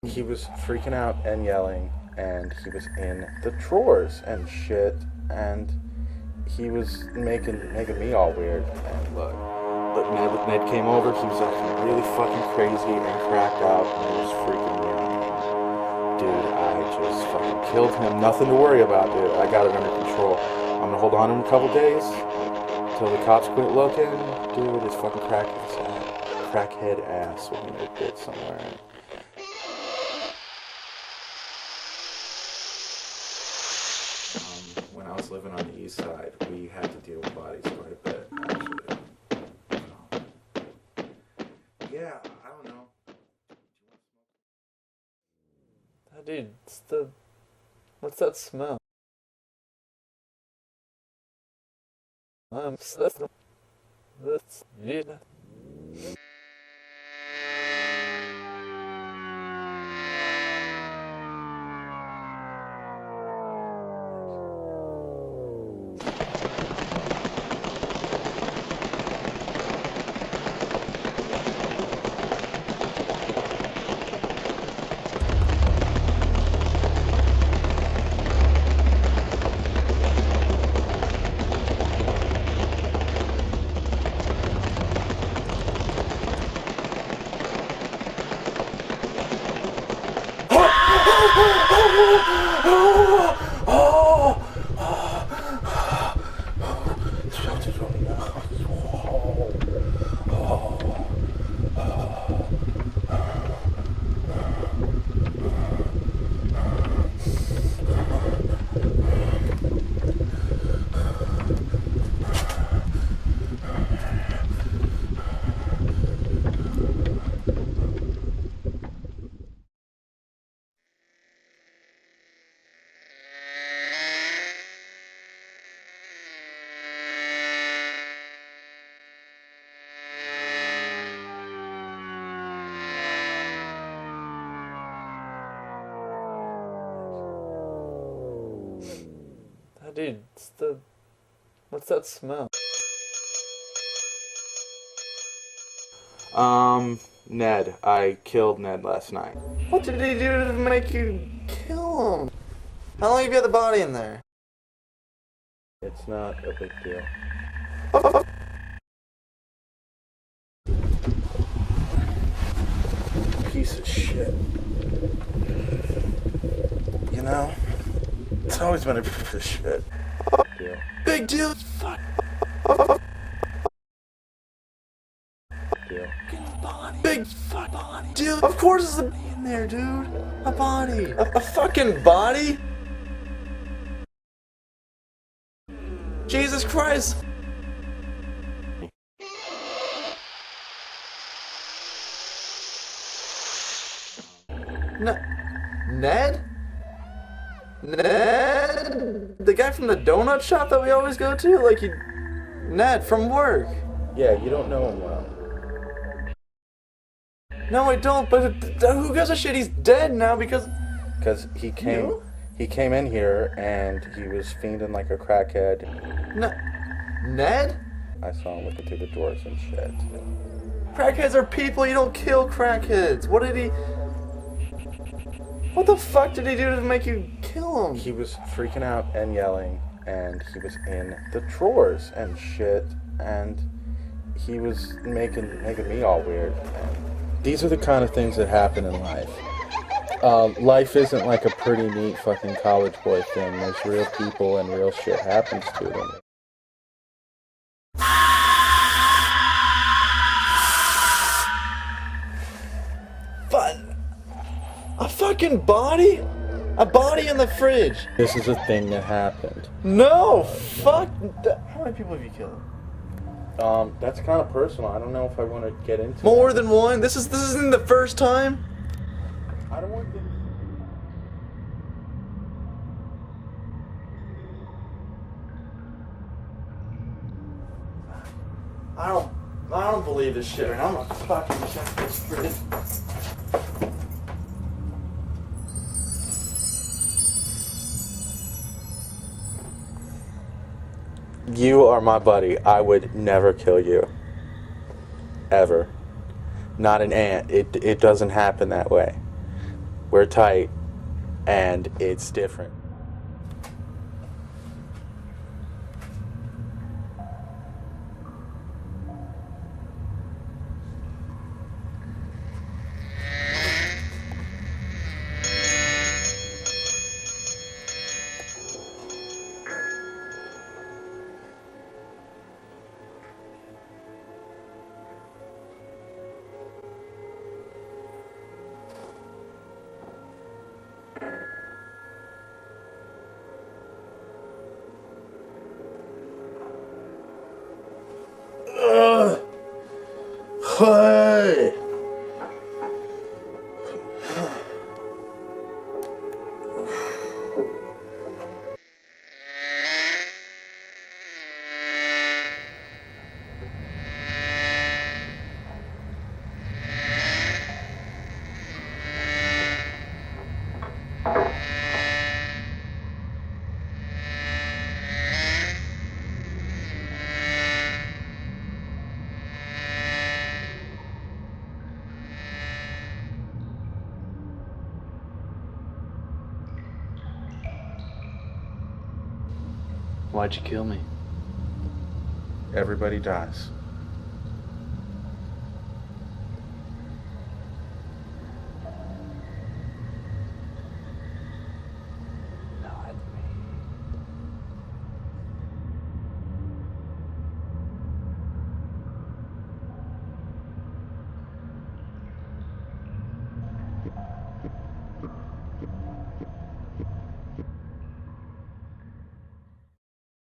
He was freaking out and yelling, and he was in the drawers and shit, and he was making me all weird. And look, Ned came over. He was acting really fucking crazy and cracked out, and he was freaking me out. Dude, I just fucking killed him. Nothing to worry about, dude. I got it under control. I'm gonna hold on to him a couple days until the cops quit looking. Dude, his fucking crackhead ass will be in a pit somewhere. When I was living on the east side, we had to deal with bodies quite a bit, actually. Yeah, I don't know. Dude, what's that smell? Yeah. Dude, what's that smell? Ned. I killed Ned last night. What did he do to make you kill him? How long have you had the body in there? It's not a big deal. Piece of shit. You know? It's always been a piece of shit. Deal. Big deal. Fuck. Deal. Big fuck body. Dude, of course there's a body in there, dude. A body. A fucking body? Jesus Christ. Ned? Ned? The guy from the donut shop that we always go to? Like, Ned, from work. Yeah, you don't know him well. No, I don't, but who gives a shit? He's dead now because he came in here and he was fiending like a crackhead. Ned? I saw him looking through the doors and shit. Crackheads are people, you don't kill crackheads. What the fuck did he do to make you kill him? He was freaking out and yelling, and he was in the drawers and shit, and he was making me all weird. And these are the kind of things that happen in life. Life isn't like a pretty neat fucking college boy thing. There's real people and real shit happens to them. But a fucking body? A body in the fridge. This is a thing that happened. No, fuck. How many people have you killed? That's kind of personal. I don't know if I want to get into More that. than one? This isn't the first time? I don't want to. I don't believe this shit right now. I'm gonna fucking check this fridge. You are my buddy. I would never kill you. Ever. Not an ant. It doesn't happen that way. we're tight, and it's different. Hey! Why'd you kill me? Everybody dies.